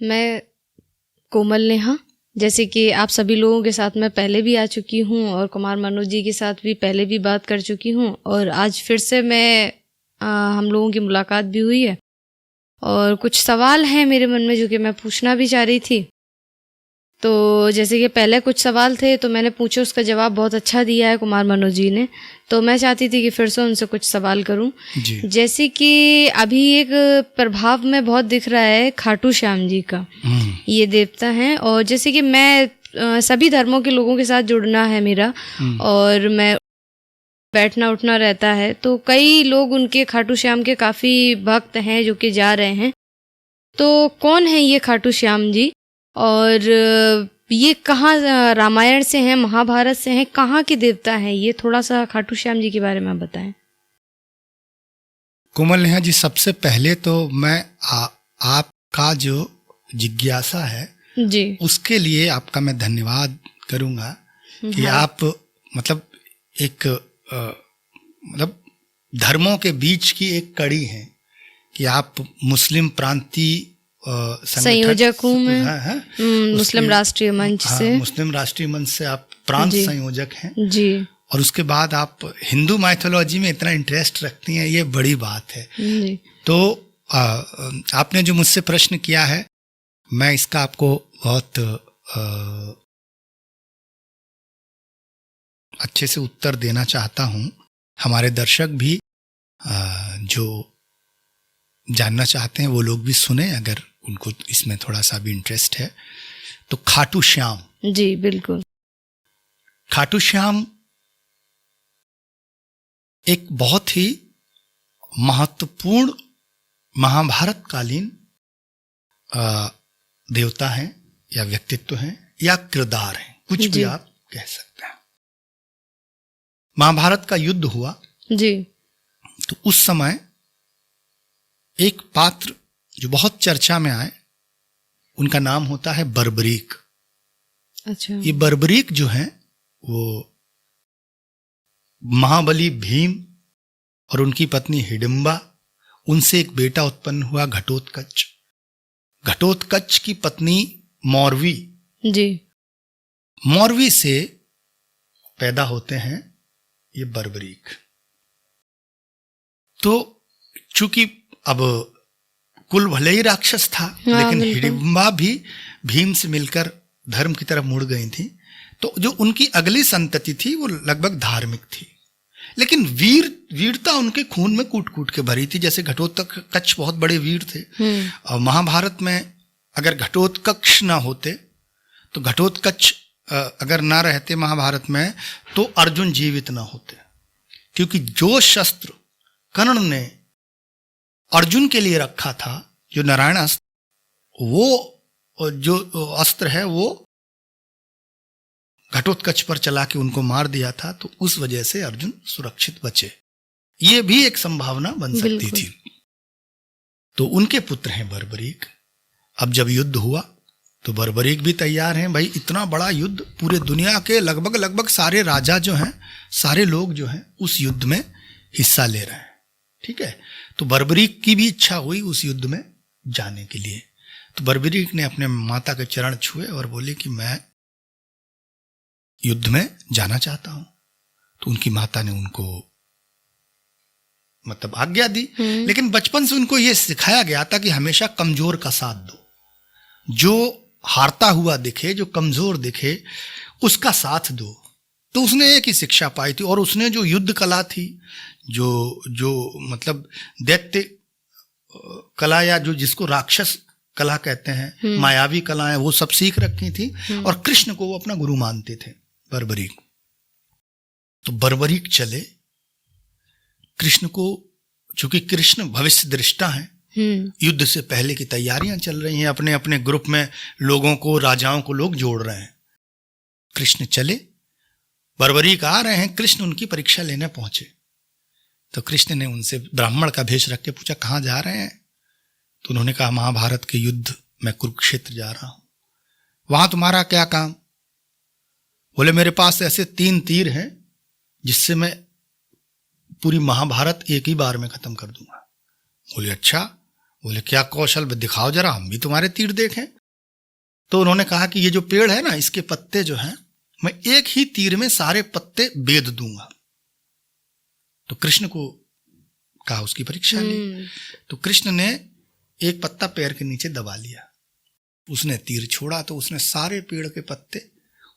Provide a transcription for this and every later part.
मैं कोमल नेहा, जैसे कि आप सभी लोगों के साथ मैं पहले भी आ चुकी हूँ और कुमार मनोज जी के साथ भी पहले भी बात कर चुकी हूँ, और आज फिर से हम लोगों की मुलाकात भी हुई है और कुछ सवाल हैं मेरे मन में जो कि मैं पूछना भी चाह रही थी। तो जैसे कि पहले कुछ सवाल थे तो मैंने पूछे, उसका जवाब बहुत अच्छा दिया है कुमार मनोज जी ने, तो मैं चाहती थी कि फिर से उनसे कुछ सवाल करूं। जैसे कि अभी एक प्रभाव में बहुत दिख रहा है खाटू श्याम जी का, ये देवता हैं, और जैसे कि मैं सभी धर्मों के लोगों के साथ जुड़ना है मेरा, और मैं बैठना उठना रहता है, तो कई लोग उनके खाटू श्याम के काफ़ी भक्त हैं जो कि जा रहे हैं। तो कौन है ये खाटू श्याम जी, और ये कहाँ, रामायण से हैं, महाभारत से हैं, कहाँ के देवता हैं ये? थोड़ा सा खाटू श्याम जी के बारे में बताएं। कोमल नेहा जी, सबसे पहले तो मैं आपका जो जिज्ञासा है जी, उसके लिए आपका मैं धन्यवाद करूंगा कि आप मतलब एक मतलब धर्मों के बीच की एक कड़ी हैं कि आप मुस्लिम प्रांतीय संयोजक हूँ मैं, मुस्लिम राष्ट्रीय मंच से। मुस्लिम राष्ट्रीय मंच से आप प्रांत संयोजक हैं जी, और उसके बाद आप हिंदू माइथोलॉजी में इतना इंटरेस्ट रखती हैं, ये बड़ी बात है जी। तो आपने जो मुझसे प्रश्न किया है, मैं इसका आपको बहुत अच्छे से उत्तर देना चाहता हूँ। हमारे दर्शक भी जो जानना चाहते हैं वो लोग भी सुने, अगर उनको इसमें थोड़ा सा भी इंटरेस्ट है तो। खाटू श्याम, जी बिल्कुल, खाटू श्याम एक बहुत ही महत्वपूर्ण महाभारत कालीन देवता हैं या व्यक्तित्व हैं या किरदार हैं, कुछ भी आप कह सकते हैं। महाभारत का युद्ध हुआ जी, तो उस समय एक पात्र जो बहुत चर्चा में आए, उनका नाम होता है बर्बरीक। अच्छा। ये बर्बरीक जो है वो महाबली भीम और उनकी पत्नी हिडिंबा, उनसे एक बेटा उत्पन्न हुआ घटोत्कच। घटोत्कच की पत्नी मौरवी, जी, मौरवी से पैदा होते हैं ये बर्बरीक। तो चूंकि अब कुल भले ही राक्षस था, लेकिन हिडिंबा भी भीम से मिलकर धर्म की तरफ मुड़ गई थी, तो जो उनकी अगली संतति थी वो लगभग धार्मिक थी, लेकिन वीरता उनके खून में कूट कूट के भरी थी। जैसे घटोत्कच बहुत बड़े वीर थे, और महाभारत में अगर घटोत्कच ना होते तो घटोत्कच अगर ना रहते महाभारत में तो अर्जुन जीवित ना होते, क्योंकि जो शस्त्र कर्ण ने अर्जुन के लिए रखा था, जो नारायण अस्त्र, वो जो अस्त्र है वो घटोत्कच पर चला के उनको मार दिया था, तो उस वजह से अर्जुन सुरक्षित बचे। ये भी एक संभावना बन सकती थी। तो उनके पुत्र हैं बर्बरीक। अब जब युद्ध हुआ तो बर्बरीक भी तैयार हैं। भाई इतना बड़ा युद्ध, पूरे दुनिया के लगभग सारे राजा जो हैं, सारे लोग जो हैं उस युद्ध में हिस्सा ले रहे हैं, ठीक है। तो बर्बरीक की भी इच्छा हुई उस युद्ध में जाने के लिए। तो बर्बरीक ने अपने माता के चरण छुए और बोले कि मैं युद्ध में जाना चाहता हूं। तो उनकी माता ने उनको मतलब आज्ञा दी, लेकिन बचपन से उनको यह सिखाया गया था कि हमेशा कमजोर का साथ दो, जो हारता हुआ दिखे, जो कमजोर दिखे उसका साथ दो। तो उसने एक ही शिक्षा पाई थी, और उसने जो युद्ध कला थी, जो मतलब दैत्य कला या जो जिसको राक्षस कला कहते हैं, मायावी कलाएं, वो सब सीख रखी थी, और कृष्ण को वो अपना गुरु मानते थे बर्बरीक। तो बर्बरीक चले कृष्ण को, चूंकि कृष्ण भविष्य दृष्टा हैं, युद्ध से पहले की तैयारियां चल रही हैं, अपने अपने ग्रुप में लोगों को, राजाओं को लोग जोड़ रहे हैं। कृष्ण चले, बर्बरीक आ रहे हैं, कृष्ण उनकी परीक्षा लेने पहुंचे। तो कृष्ण ने उनसे ब्राह्मण का भेष रख के पूछा कहाँ जा रहे हैं? तो उन्होंने कहा महाभारत के युद्ध में कुरुक्षेत्र जा रहा हूं। वहां तुम्हारा क्या काम? बोले मेरे पास ऐसे 3 तीर हैं जिससे मैं पूरी महाभारत एक ही बार में खत्म कर दूंगा। बोले अच्छा। बोले क्या कौशल दिखाओ जरा, हम भी तुम्हारे तीर देखें। तो उन्होंने कहा कि ये जो पेड़ है ना, इसके पत्ते जो हैं, मैं एक ही तीर में सारे पत्ते बेध दूंगा। तो कृष्ण को कहा उसकी परीक्षा ली। तो कृष्ण ने एक पत्ता पैर के नीचे दबा लिया, उसने तीर छोड़ा तो उसने सारे पेड़ के पत्ते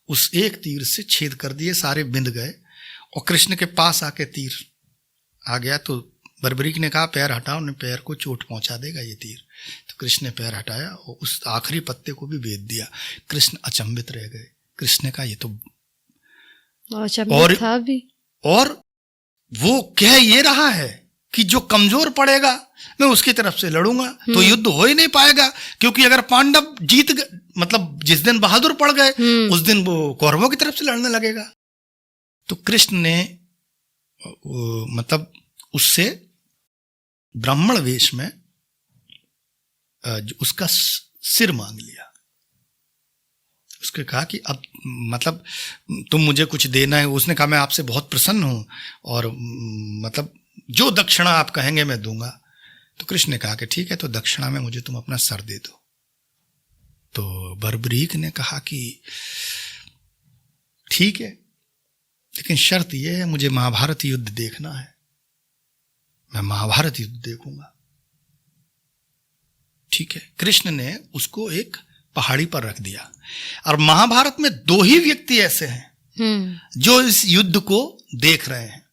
उस एक तीर से छेद कर दिए, सारे बिंद गए। और कृष्ण के पास आके तीर आ गया तो बर्बरीक ने कहा पैर हटाओ, उन्हें पैर को चोट पहुंचा देगा ये तीर। तो कृष्ण ने पैर हटाया और उस आखिरी पत्ते को भी बेच दिया। कृष्ण अचंभित रह गए। कृष्ण ने कहा ये तो और था भी। और वो कह ये रहा है कि जो कमजोर पड़ेगा मैं उसकी तरफ से लड़ूंगा, तो युद्ध हो ही नहीं पाएगा, क्योंकि अगर पांडव जीत गए, मतलब जिस दिन बहादुर पड़ गए उस दिन वो कौरवों की तरफ से लड़ने लगेगा। तो कृष्ण ने मतलब उससे ब्राह्मण वेश में उसका सिर मांग लिया। उसके कहा कि अब मतलब तुम मुझे कुछ देना है। उसने कहा मैं आपसे बहुत प्रसन्न हूं और मतलब जो दक्षिणा आप कहेंगे मैं दूंगा। तो कृष्ण ने कहा कि ठीक है, तो दक्षिणा में मुझे तुम अपना सर दे दो। तो बर्बरीक ने कहा कि ठीक है, लेकिन शर्त यह है मुझे महाभारत युद्ध देखना है, मैं महाभारत युद्ध देखूंगा। ठीक है, कृष्ण ने उसको एक पहाड़ी पर रख दिया। और महाभारत में दो ही व्यक्ति ऐसे हैं जो इस युद्ध को देख रहे हैं।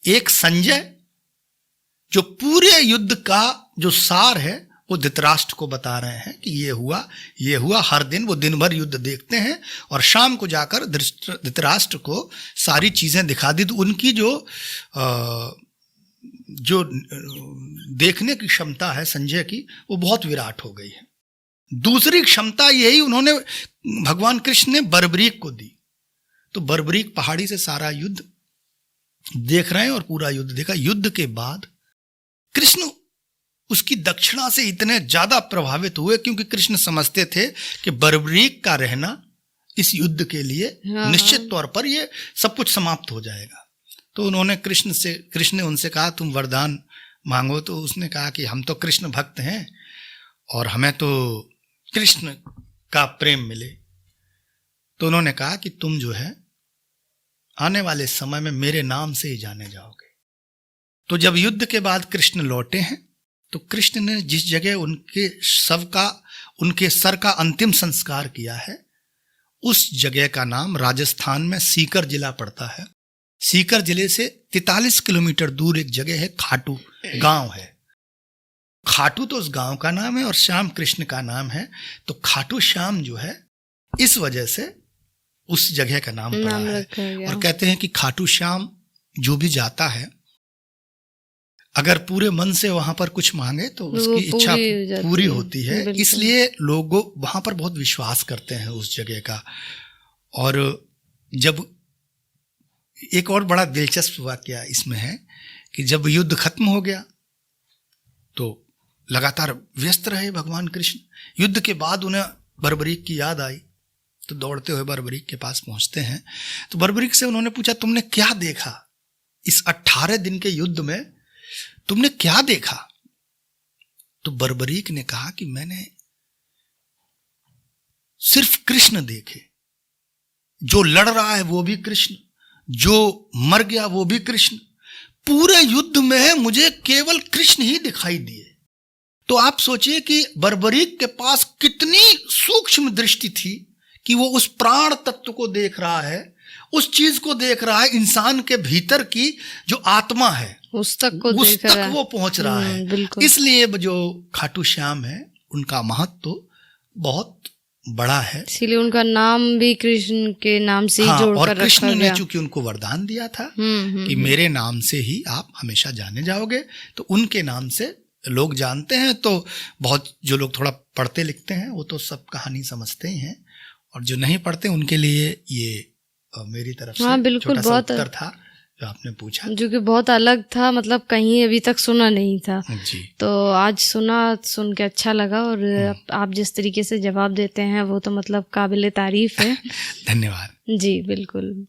एक संजय, जो पूरे युद्ध का जो सार है वो धृतराष्ट्र को बता रहे हैं कि ये हुआ। हर दिन वो दिन भर युद्ध देखते हैं और शाम को जाकर धृतराष्ट्र को सारी चीजें दिखा दी। तो उनकी जो देखने की क्षमता है संजय की, वो बहुत विराट हो गई है। दूसरी क्षमता यही उन्होंने भगवान कृष्ण ने बर्बरीक को दी। तो बर्बरीक पहाड़ी से सारा युद्ध देख रहे हैं और पूरा युद्ध देखा। युद्ध के बाद कृष्ण उसकी दक्षिणा से इतने ज्यादा प्रभावित हुए, क्योंकि कृष्ण समझते थे कि बर्बरीक का रहना इस युद्ध के लिए निश्चित तौर पर ये सब कुछ समाप्त हो जाएगा। तो उन्होंने कृष्ण ने उनसे कहा तुम वरदान मांगो। तो उसने कहा कि हम तो कृष्ण भक्त हैं और हमें तो कृष्ण का प्रेम मिले। तो उन्होंने कहा कि तुम जो है आने वाले समय में मेरे नाम से ही जाने जाओगे। तो जब युद्ध के बाद कृष्ण लौटे हैं तो कृष्ण ने जिस जगह उनके सर का अंतिम संस्कार किया है, उस जगह का नाम राजस्थान में सीकर जिला पड़ता है। सीकर जिले से 43 किलोमीटर दूर एक जगह है, खाटू गांव है। खाटू तो उस गांव का नाम है और श्याम कृष्ण का नाम है। तो खाटू श्याम जो है इस वजह से उस जगह का नाम पड़ा है। और कहते हैं कि खाटू श्याम जो भी जाता है, अगर पूरे मन से वहां पर कुछ मांगे तो उसकी इच्छा पूरी होती है। इसलिए लोग वहां पर बहुत विश्वास करते हैं उस जगह का। और जब एक और बड़ा दिलचस्प वाकया इसमें है कि जब युद्ध खत्म हो गया तो लगातार व्यस्त रहे भगवान कृष्ण। युद्ध के बाद उन्हें बर्बरीक की याद आई तो दौड़ते हुए बर्बरीक के पास पहुंचते हैं। तो बर्बरीक से उन्होंने पूछा तुमने क्या देखा इस 18 दिन के युद्ध में, तुमने क्या देखा? तो बर्बरीक ने कहा कि मैंने सिर्फ कृष्ण देखे। जो लड़ रहा है वो भी कृष्ण, जो मर गया वो भी कृष्ण। पूरे युद्ध में मुझे केवल कृष्ण ही दिखाई दिए। तो आप सोचिए कि बर्बरीक के पास कितनी सूक्ष्म दृष्टि थी कि वो उस प्राण तत्व को देख रहा है, उस चीज को देख रहा है, इंसान के भीतर की जो आत्मा है उस तक वो पहुंच रहा है। इसलिए जो खाटू श्याम है उनका महत्व बहुत बड़ा है। इसीलिए उनका नाम भी कृष्ण के नाम से ही जोड़कर और कृष्ण ने चूंकि उनको वरदान दिया था कि मेरे नाम से ही आप हमेशा जाने जाओगे, तो उनके नाम से लोग जानते हैं। तो बहुत जो लोग थोड़ा पढ़ते लिखते हैं वो तो सब कहानी समझते ही हैं, और जो नहीं पढ़ते उनके लिए ये मेरी तरफ से बिल्कुल छोटा सा उत्तर था जो आपने पूछा, जो कि बहुत अलग था, मतलब कहीं अभी तक सुना नहीं था जी। तो आज सुन के अच्छा लगा। और आप जिस तरीके से जवाब देते हैं वो तो मतलब काबिले तारीफ है। धन्यवाद। जी बिल्कुल।